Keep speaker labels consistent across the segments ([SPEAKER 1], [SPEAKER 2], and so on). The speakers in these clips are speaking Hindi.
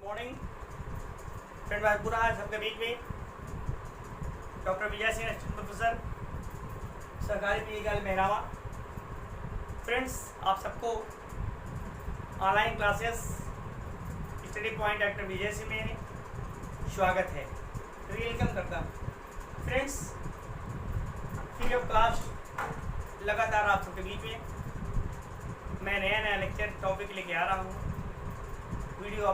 [SPEAKER 1] Morning friend. भाजपुरा है सबके बीच में doctor Vijay Singh, assistant professor, सरकारी मेडिकल मेहरावा। फ्रेंड्स, आप सबको online classes study point doctor Vijay Singh में स्वागत है, वेलकम करता हूँ। फ्रेंड्स, फ्री ऑफ क्लास लगातार आप सबके बीच में मैं नया लेक्चर टॉपिक लेके आ रहा हूँ। वीडियो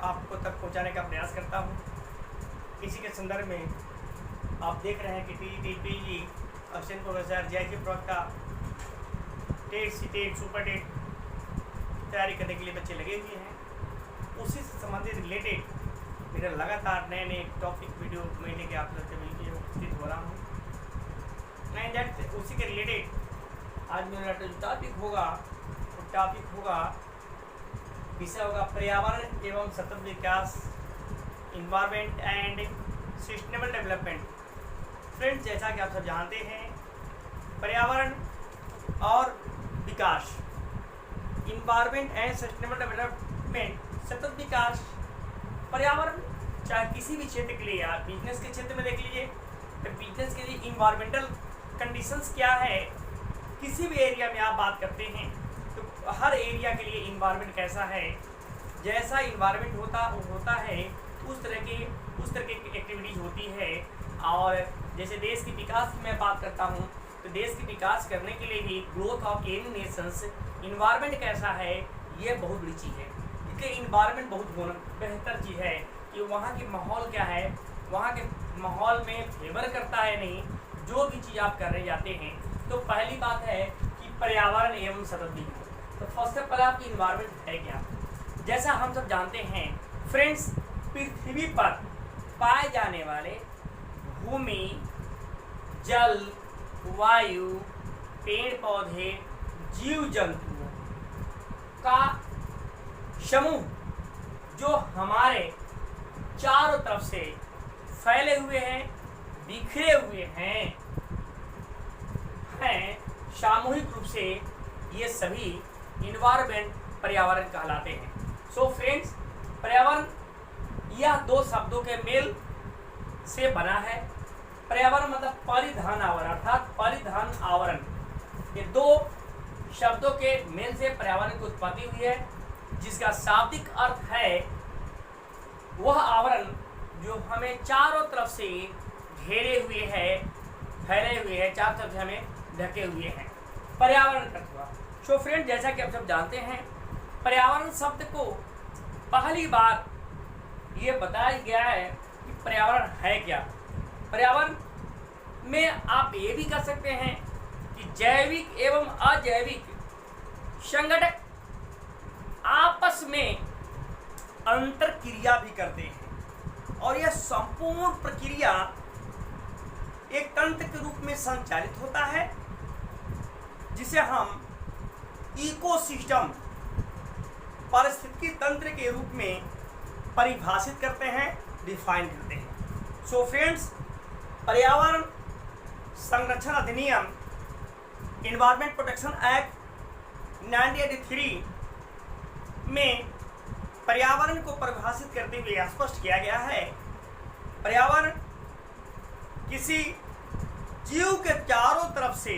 [SPEAKER 1] आपको तक पहुंचाने का प्रयास करता हूं। इसी के संदर्भ में आप देख रहे हैं कि TTPG असिस्टेंट प्रोफेसर JIC प्रवक्ता टेट सीटेट सुपर टेट तैयारी करने के लिए बच्चे लगे हुए हैं। उसी से संबंधित रिलेटेड मेरा लगातार नए टॉपिक वीडियो मैं लेके आप सबके बीच में उपस्थित हो रहा हूँ। उसी के रिलेटेड आज मेरा जो टॉपिक होगा विषय होगा पर्यावरण एवं सतत विकास, environment and sustainable development. Friends, जैसा कि आप सब जानते हैं, पर्यावरण और विकास, इन्वायरमेंट एंड सस्टेनेबल डेवलपमेंट, सतत विकास। पर्यावरण चाहे किसी भी क्षेत्र के लिए, आप बिजनेस के क्षेत्र में देख लीजिए तो बिजनेस के लिए इन्वायरमेंटल कंडीशंस क्या है। किसी भी एरिया में आप बात करते हैं तो हर एरिया के लिए इन्वायरमेंट कैसा है, जैसा इन्वायरमेंट होता है उस तरह की एक्टिविटीज़ होती है। और जैसे देश की विकास की मैं बात करता हूँ तो देश की विकास करने के लिए भी growth of any Nations environment कैसा है, ये बहुत बड़ी चीज़ है। इसलिए इन्वायरमेंट बहुत बेहतर चीज़ है कि वहाँ की माहौल क्या है, वहाँ के माहौल में फेवर करता है नहीं, जो भी चीज़ आप करने जाते हैं। तो पहली बात है कि पर्यावरण एवं सतत विकास। तो फर्स्ट ऑफ ऑल आपकी इन्वायरमेंट है क्या। जैसा हम सब जानते हैं फ्रेंड्स, पृथ्वी पर पाए जाने वाले भूमि, जल, वायु, पेड़ पौधे, जीव जंतुओं का समूह जो हमारे चारों तरफ से फैले हुए हैं, बिखरे हुए हैं सामूहिक रूप से, ये सभी इन्वायरमेंट पर्यावरण कहलाते हैं। सो फ्रेंड्स, पर्यावरण यह दो शब्दों के मेल से बना है। पर्यावरण मतलब परिधान आवरण, अर्थात परिधान आवरण। ये दो शब्दों के मेल से पर्यावरण की उत्पत्ति हुई है, जिसका शाब्दिक अर्थ है वह आवरण जो हमें चारों तरफ से घेरे हुए है, फैले हुए हैं, चारों तरफ से हमें ढके हुए हैं, पर्यावरण तत्व। सो फ्रेंड, जैसा कि आप सब जानते हैं, पर्यावरण शब्द को पहली बार ये बताया गया है कि पर्यावरण है क्या। पर्यावरण में आप ये भी कह सकते हैं कि जैविक एवं अजैविक संगठक आपस में अंतर क्रिया भी करते हैं, और यह संपूर्ण प्रक्रिया एक तंत्र के रूप में संचालित होता है, जिसे हम इकोसिस्टम, पारिस्थितिकी तंत्र के रूप में परिभाषित करते हैं, डिफाइन करते हैं। सो फ्रेंड्स, पर्यावरण संरक्षण अधिनियम, इन्वायरमेंट प्रोटेक्शन एक्ट 1983 में पर्यावरण को परिभाषित करते हुए स्पष्ट किया गया है, पर्यावरण किसी जीव के चारों तरफ से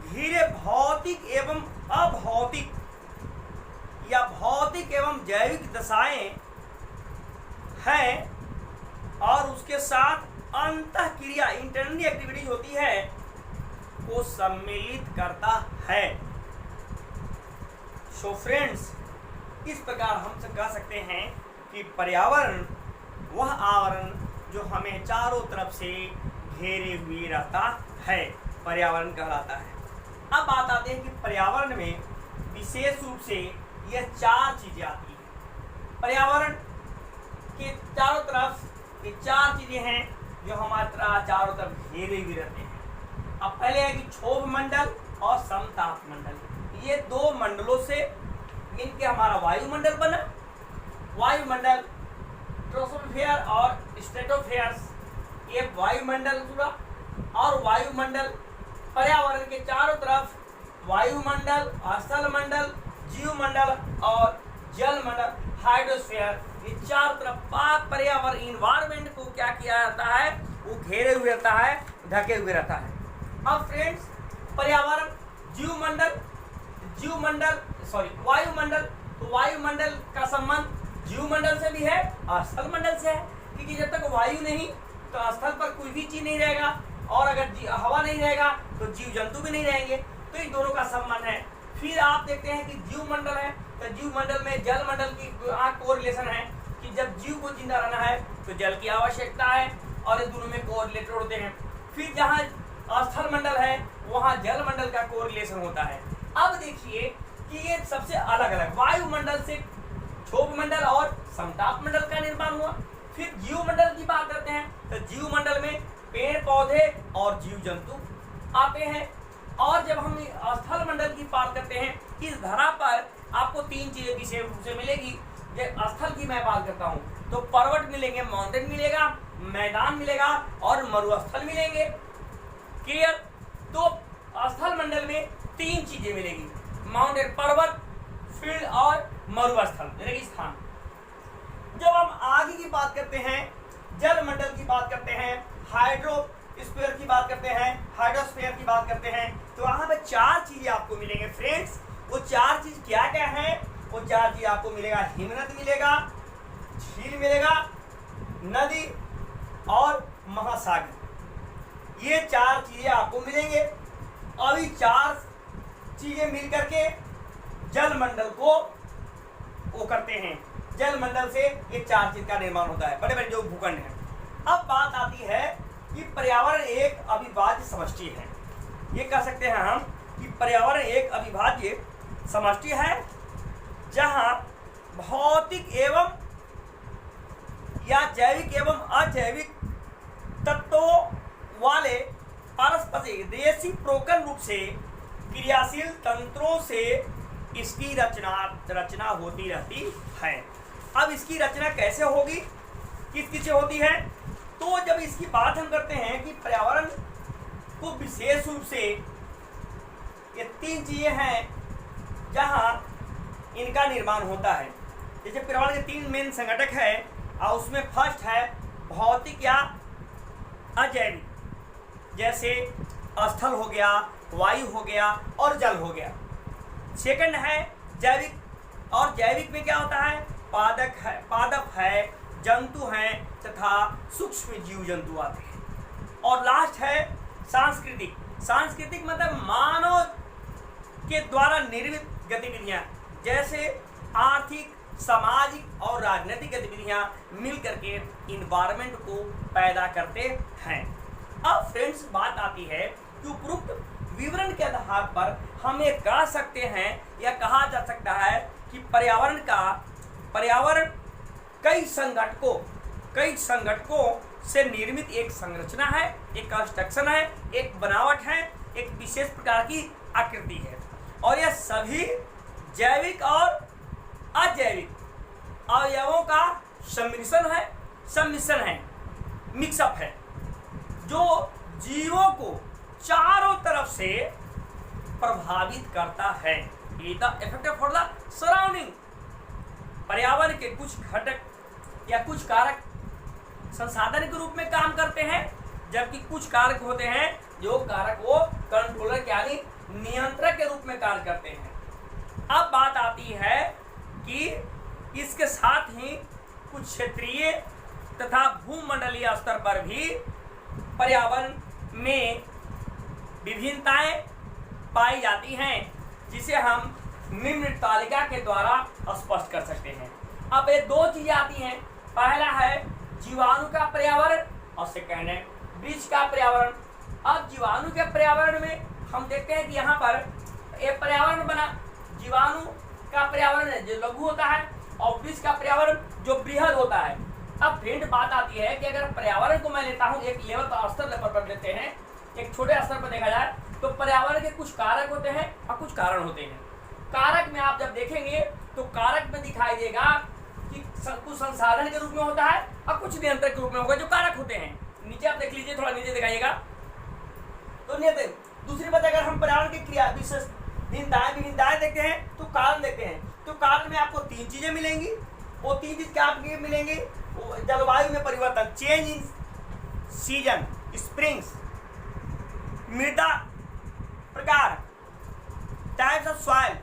[SPEAKER 1] घिरे भौतिक एवं अभौतिक या भौतिक एवं जैविक दशाएं हैं, और उसके साथ अंतःक्रिया, इंटरनल एक्टिविटीज होती है, को सम्मिलित करता है। सो फ्रेंड्स, इस प्रकार हम सब कह सकते हैं कि पर्यावरण वह आवरण जो हमें चारों तरफ से घेरे हुए रहता है, पर्यावरण कहलाता है। अब बात आते हैं कि पर्यावरण में विशेष रूप से यह चार चीजें आती हैं। पर्यावरण के चारों तरफ ये चार चीजें हैं जो हमारे चारों तरफ घेरे हुए रहते हैं। अब पहले है कि क्षोभ मंडल और समताप मंडल। ये दो मंडलों से मिलकर हमारा वायुमंडल बना। वायुमंडल, ट्रोपोस्फेयर और स्ट्रेटोस्फेयर, ये वायुमंडल जुड़ा। और वायुमंडल पर्यावरण के चारों तरफ वायुमंडल, स्थल मंडल, जीव मंडल और जल मंडल हाइड्रोस्फीयर, ये चारों तरफ पर्यावरण इन्वायरमेंट को क्या किया जाता है, वो घेरे हुए रहता है, ढके हुए रहता है। अब फ्रेंड्स, पर्यावरण, वायुमंडल, तो वायुमंडल का संबंध जीवमंडल से भी है और स्थल मंडल से है, क्योंकि जब तक वायु नहीं तो स्थल पर कोई भी चीज नहीं रहेगा, और अगर हवा नहीं रहेगा तो जीव जंतु भी नहीं रहेंगे, तो इन दोनों का संबंध है। फिर आप देखते हैं कि जीवमंडल है, तो जीवमंडल में जल मंडल की कोरिलेशन है कि जब जीव को जिंदा रहना है तो जल की आवश्यकता है, और ये दोनों में कोरिलेटेड होते हैं। फिर जहाँ स्थल मंडल है वहाँ जल मंडल का कोरिलेशन होता है। अब देखिए कि ये सबसे अलग अलग, वायुमंडल से क्षोभ मंडल और समताप मंडल का निर्माण हुआ। फिर जीव मंडल की बात करते हैं, तो जीव मंडल में पेड़ पौधे और जीव जंतु आते हैं। और जब हम स्थल मंडल की बात करते हैं, इस धरा पर आपको तीन चीजें विशेष रूप से मिलेगी। स्थल की मैं बात करता हूँ तो पर्वत मिलेंगे, माउंटेन मिलेगा, मैदान मिलेगा और मरुस्थल मिलेंगे। क्लियर? तो स्थल मंडल में तीन चीजें मिलेगी, माउंटेन पर्वत, फील्ड और मरुस्थल रेगिस्तान। जब हम आगे की बात करते हैं, जल मंडल की बात करते हैं, हाइड्रोस्फीयर की बात करते हैं, हाइड्रोस्फीयर की बात करते हैं, तो वहां पे चार चीजें आपको मिलेंगे फ्रेंड्स। वो चार चीज क्या क्या है? वो चार चीज आपको मिलेगा, हिमनद मिलेगा, झील मिलेगा, नदी और महासागर। ये चार चीजें आपको मिलेंगे। अभी चार चीजें मिलकर के जल मंडल को वो करते हैं। जल मंडल से ये चार चीज का निर्माण होता है, बड़े बड़े जो भूखंड हैं। अब बात आती है कि पर्यावरण एक अविभाज्य समष्टि है। ये कह सकते हैं हम कि पर्यावरण एक अविभाज्य समष्टि है, जहां भौतिक एवं या जैविक एवं अजैविक तत्वों वाले परस्पर रेसिप्रोकल रूप से क्रियाशील तंत्रों से इसकी रचना होती रहती है। अब इसकी रचना कैसे होगी, किस से होती है? तो जब इसकी बात हम करते हैं कि पर्यावरण को विशेष रूप से ये तीन चीजें हैं जहां इनका निर्माण होता है। जैसे पर्यावरण के तीन मेन संघटक है, और उसमें फर्स्ट है भौतिक या अजैविक, जैसे स्थल हो गया, वायु हो गया और जल हो गया। सेकंड है जैविक, और जैविक में क्या होता है? पादप है, जंतु हैं तथा सूक्ष्म जीव जंतु आते हैं। और लास्ट है सांस्कृतिक। सांस्कृतिक मतलब मानव के द्वारा निर्मित गतिविधियां, जैसे आर्थिक, सामाजिक और राजनीतिक गतिविधियां मिलकर के इन्वायरमेंट को पैदा करते हैं। अब फ्रेंड्स, बात आती है कि उपरोक्त विवरण के आधार पर हम ये कह सकते हैं या कहा जा सकता है कि पर्यावरण कई संगठकों से निर्मित एक संरचना है, एक कंस्ट्रक्शन है, एक बनावट है, एक विशेष प्रकार की आकृति है। और यह सभी जैविक और अजैविक अवयवों का सम्मिश्रण है, मिक्सअप है, जो जीवों को चारों तरफ से प्रभावित करता है। Effect for the surrounding. पर्यावरण के कुछ घटक या कुछ कारक संसाधन के रूप में काम करते हैं, जबकि कुछ कारक होते हैं जो कारक वो कंट्रोलर यानी नियंत्रक के रूप में कार्य करते हैं। अब बात आती है कि इसके साथ ही कुछ क्षेत्रीय तथा भूमंडलीय स्तर पर भी पर्यावरण में विभिन्नताएं पाई जाती हैं, जिसे हम निम्न तालिका के द्वारा स्पष्ट कर सकते हैं। अब ये दो चीजें आती हैं, पहला है जीवाणु का पर्यावरण और सेकंड है वृक्ष का पर्यावरण। अब जीवाणु के पर्यावरण में हम देखते हैं कि यहाँ पर एक पर्यावरण बना, जीवाणु का पर्यावरण है जो लघु होता है और वृक्ष का पर्यावरण जो बृहद होता है। अब फ्रेंड, बात आती है कि अगर पर्यावरण को मैं लेता हूँ एक लेवल पर, स्तर लेवल पर लेते हैं, एक छोटे स्तर पर देखा जाए तो पर्यावरण के कुछ कारक होते हैं और कुछ कारण होते हैं। कारक में आप जब देखेंगे तो कारक में दिखाई देगा कि कुछ संसाधन के रूप में होता है और कुछ नियंत्रक के रूप में होगा जो कारक होते हैं। नीचे आप देख लीजिए, थोड़ा नीचे दिखाइएगा तो दूसरी बात, अगर हम पर्यावरण की क्रिया विभिन्नताएं देखते हैं तो कारण देखते हैं, तो कारण में आपको तीन चीजें मिलेंगी।
[SPEAKER 2] वो 3 चीज क्या आपके मिलेंगे? जलवायु में परिवर्तन, चेंज इन सीजन, स्प्रिंग्स, मृदा प्रकार, टाइप्स ऑफ सॉइल,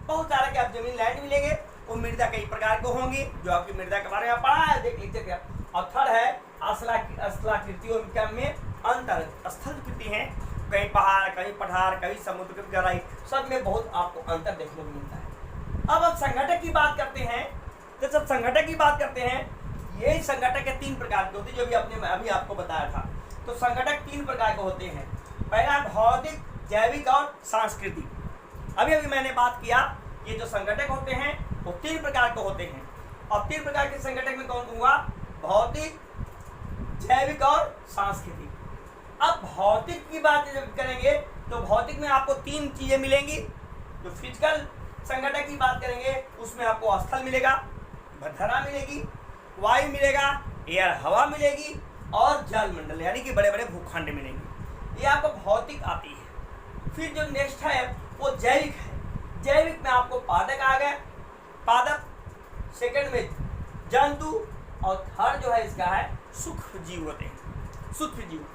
[SPEAKER 2] बहुत सारा क्या आप जमीन लैंड मिलेंगे। वो मृदा कई प्रकार को होंगी, जो आपकी मृदा के बारे में पढ़ा है, देख लीजिए क्या। और थर्ड है स्थलाकृतियों में अंतर, स्थलाकृति है, कहीं पहाड़, कहीं पठार, कहीं समुद्र की गहराई, सब में बहुत आपको अंतर देखने को मिलता है। अब संगठक की बात करते हैं, तो जब संगठक की बात करते हैं, यही संगठक के 3 प्रकार के होते हैं, जो भी आपने अभी आपको बताया था। तो संगठक 3 प्रकार के होते हैं। पहला भौतिक, जैविक और सांस्कृतिक। अभी अभी मैंने बात किया, ये जो संगठक होते हैं वो 3 प्रकार के होते हैं। और 3 प्रकार के संगठक में कौन हुआ? भौतिक, जैविक और सांस्कृतिक। अब भौतिक की बात जब करेंगे तो भौतिक में आपको 3 चीजें मिलेंगी। जो फिजिकल संगठक की बात करेंगे उसमें आपको स्थल मिलेगा, धरा मिलेगी, वायु मिलेगा, एयर हवा मिलेगी, और जल मंडल यानी कि बड़े बड़े भूखंड मिलेंगे। ये आपको भौतिक आती है। फिर जो नेक्स्ट है वो जैविक है। जैविक में आपको पादप आ गए, पादप, सेकंड में जंतु, और थर्ड जो है इसका है सूक्ष्म जीव होते हैं, सूक्ष्म जीव।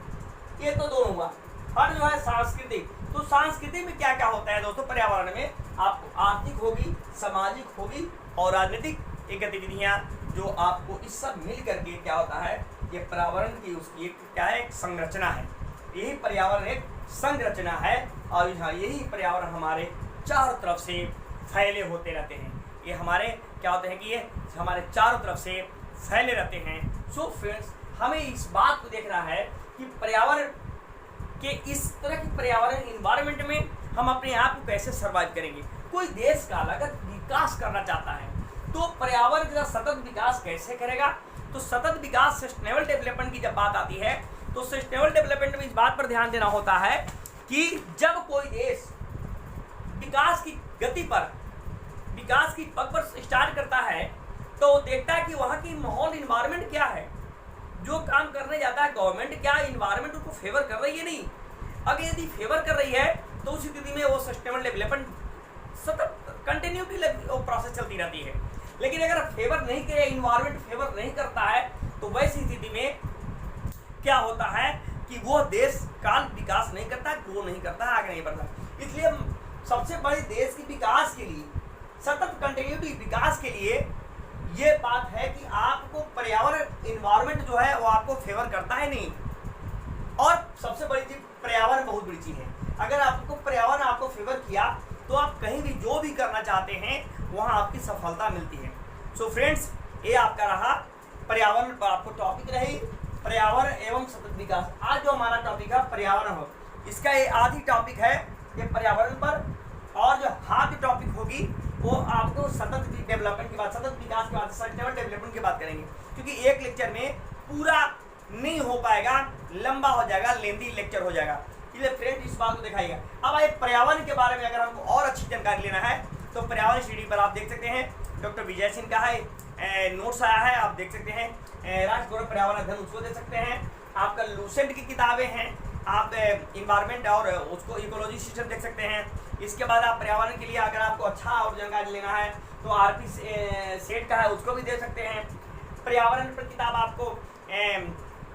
[SPEAKER 2] ये तो दोनों हुआ। थर्ड जो है सांस्कृतिक। तो सांस्कृतिक में क्या क्या होता है दोस्तों? पर्यावरण में आपको आर्थिक होगी, सामाजिक होगी और राजनीतिक एक गतिविधियां, जो आपको इस सब मिल करके क्या होता है, ये पर्यावरण की उसकी एक क्या है, एक संरचना है। यही पर्यावरण एक संरचना है। और यही पर्यावरण हमारे चारों तरफ से फैले होते रहते हैं। ये हमारे क्या होते हैं कि ये हमारे चारों तरफ से फैले रहते हैं। सो फ्रेंड्स, हमें इस बात को देखना है कि पर्यावरण के इस तरह की पर्यावरण इन्वायरमेंट में हम अपने आप को कैसे सर्वाइव करेंगे। कोई देश का अगर विकास करना चाहता है तो पर्यावरण का सतत विकास कैसे करेगा? तो सतत विकास, सस्टेनेबल डेवलपमेंट की जब बात आती है तो सस्टेनेबल डेवलपमेंट में इस बात पर ध्यान देना होता है कि जब कोई देश विकास की गति पर, विकास की पग पर स्टार्ट करता है तो वो देखता है कि वहाँ की माहौल, इन्वायरमेंट क्या है। जो काम करने जाता है गवर्नमेंट, क्या इन्वायरमेंट उनको फेवर कर रही है? नहीं। अगर यदि फेवर कर रही है तो उस स्थिति में वो सस्टेनेबल डेवलपमेंट सतत कंटिन्यूटी वो प्रोसेस चलती रहती है। लेकिन अगर फेवर नहीं करे, इन्वायरमेंट फेवर नहीं करता है, तो वैसी स्थिति में क्या होता है कि वो देश का विकास नहीं करता, ग्रो नहीं करता, आगे नहीं बढ़ता। इसलिए सबसे बड़ी देश की विकास के लिए, सतत कंटिन्यूटी विकास के लिए ये बात है कि आपको पर्यावरण, इन्वायरमेंट जो है वो आपको फेवर करता है नहीं। और सबसे बड़ी चीज, पर्यावरण बहुत बड़ी चीज है। अगर आपको पर्यावरण आपको फेवर किया तो आप कहीं भी जो भी करना चाहते हैं वहाँ आपकी सफलता मिलती है। सो फ्रेंड्स, ये आपका रहा पर्यावरण पर आपको टॉपिक रही, पर्यावरण एवं सतत विकास। आज जो हमारा टॉपिक है पर्यावरण हो, इसका ये आधी टॉपिक है ये पर्यावरण पर, और जो हाफ टॉपिक होगी वो आपको सतत डेवलपमेंट की बात, सतत विकास की बात, सस्टेनेबल डेवलपमेंट की बात करेंगे। क्योंकि एक लेक्चर में पूरा नहीं हो पाएगा, लंबा हो जाएगा, लेंदी लेक्चर हो जाएगा। इसलिए फ्रेंड इस बात को दिखाइएगा। अब आइए पर्यावरण के बारे में अगर हमको और अच्छी जानकारी लेना है तो पर्यावरण सीडी पर आप देख सकते हैं डॉक्टर विजय सिंह का है नोट्स आया है, आप देख सकते हैं। राष्ट्रीय गौरव पर्यावरण अध्ययन उसको देख सकते हैं। आपका लूसेंट की किताबें हैं, आप इन्वायरमेंट और उसको इकोलॉजी सिस्टम देख सकते हैं। इसके बाद आप पर्यावरण के लिए अगर आपको अच्छा और जानकारी लेना है तो आरपी सेट का है, उसको भी दे सकते हैं। पर्यावरण पर किताब आपको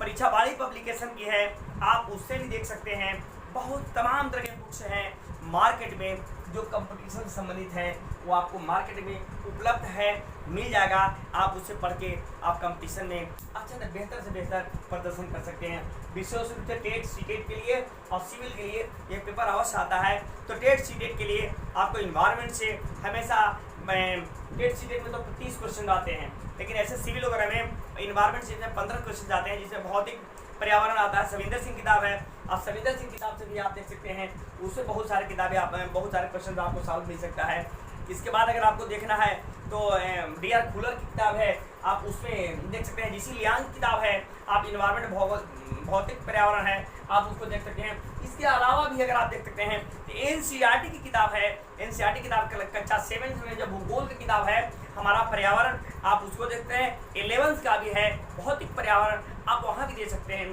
[SPEAKER 2] परीक्षा वाली पब्लिकेशन की है, आप उससे भी देख सकते हैं। बहुत तमाम तरह के बुक्स हैं मार्केट में जो कंपटीशन से संबंधित है, वो आपको मार्केट में उपलब्ध है, मिल जाएगा। आप उसे पढ़ के आप कंपटीशन में अच्छा से बेहतर प्रदर्शन कर सकते हैं। विशेष रूप से टेट सीटेट के लिए और सिविल के लिए ये पेपर अवश्य आता है। तो टेट सीटेट के लिए आपको इन्वायरमेंट से हमेशा, टेट सीटेट में तो 30 क्वेश्चन आते हैं, लेकिन ऐसे सिविल वगैरह में इन्वायरमेंट से 15 क्वेश्चन आते हैं, जिसमें भौतिक पर्यावरण आता है। सविंदर सिंह किताब है, आप सविंदर सिंह किताब से भी आप देख सकते हैं, उससे बहुत सारी किताबें आप, बहुत सारे क्वेश्चन आपको सॉल्व मिल सकता है। इसके बाद अगर आपको देखना है तो डी.आर. खुलर की किताब है, आप उसमें देख सकते हैं। जी.सी. लियांग की किताब है, आप इन्वायरमेंट भौतिक पर्यावरण है, आप उसको देख सकते हैं। इसके अलावा भी अगर आप देख सकते हैं तो एनसीईआरटी की किताब है, एनसीईआरटी किताब कक्षा 7 में जो भूगोल की किताब है हमारा पर्यावरण, आप उसको देखते हैं। 11th का भी है भौतिक पर्यावरण, आप वहाँ भी देख सकते हैं।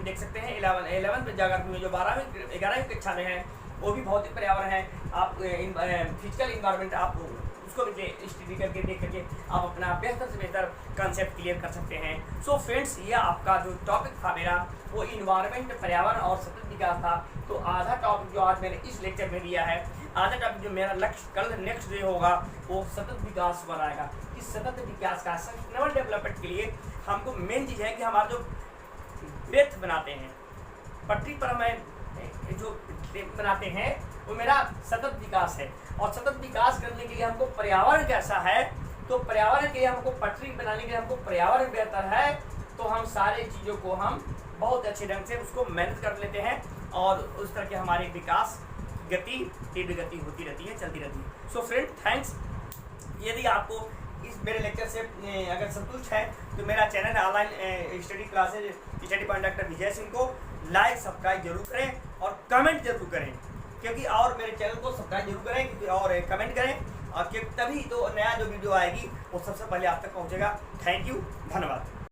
[SPEAKER 2] 11th में जाकर में जो 12वीं 11वीं कक्षा में है वो भी भौतिक पर्यावरण है। आप फिजिकल इन्वायरमेंट आप
[SPEAKER 1] उसको भी स्टडी करके देख करके आप अपना बेहतर से बेहतर कंसेप्ट क्लियर कर सकते हैं। सो फ्रेंड्स, ये आपका जो टॉपिक था मेरा वो इन्वायरमेंट, पर्यावरण और सतत विकास था। तो आधा टॉपिक जो आज मैंने इस लेक्चर में दिया है, आधा टॉपिक जो मेरा लक्ष्य कल नेक्स्ट डे होगा वो सतत विकास बनाएगा। इस सतत विकास का सस्टेनेबल डेवलपमेंट के लिए हमको मेन चीज़ है कि हमारा जो ब्रेथ बनाते हैं, पटरी पर हमें जो बनाते हैं वो मेरा सतत विकास है। और सतत विकास करने के लिए हमको पर्यावरण कैसा है, तो पर्यावरण के लिए हमको पटरी बनाने के लिए हमको पर्यावरण बेहतर है, तो हम सारे चीज़ों को हम बहुत अच्छे ढंग से उसको मैनेज कर लेते हैं और उस तरह के हमारे विकास गति तीव्र गति होती रहती है, चलती रहती है। So friend, thanks. यदि आपको इस मेरे लेक्चर से अगर संतुष्ट है तो मेरा channel online study classes study point doctor Vijay Singh को लाइक सब्सक्राइब जरूर करें और कमेंट जरूर करें, क्योंकि और मेरे चैनल को सब्सक्राइब जरूर करें क्योंकि और कमेंट करें और तभी तो नया जो वीडियो आएगी वो सबसे पहले आप तक पहुंचेगा। थैंक यू, धन्यवाद।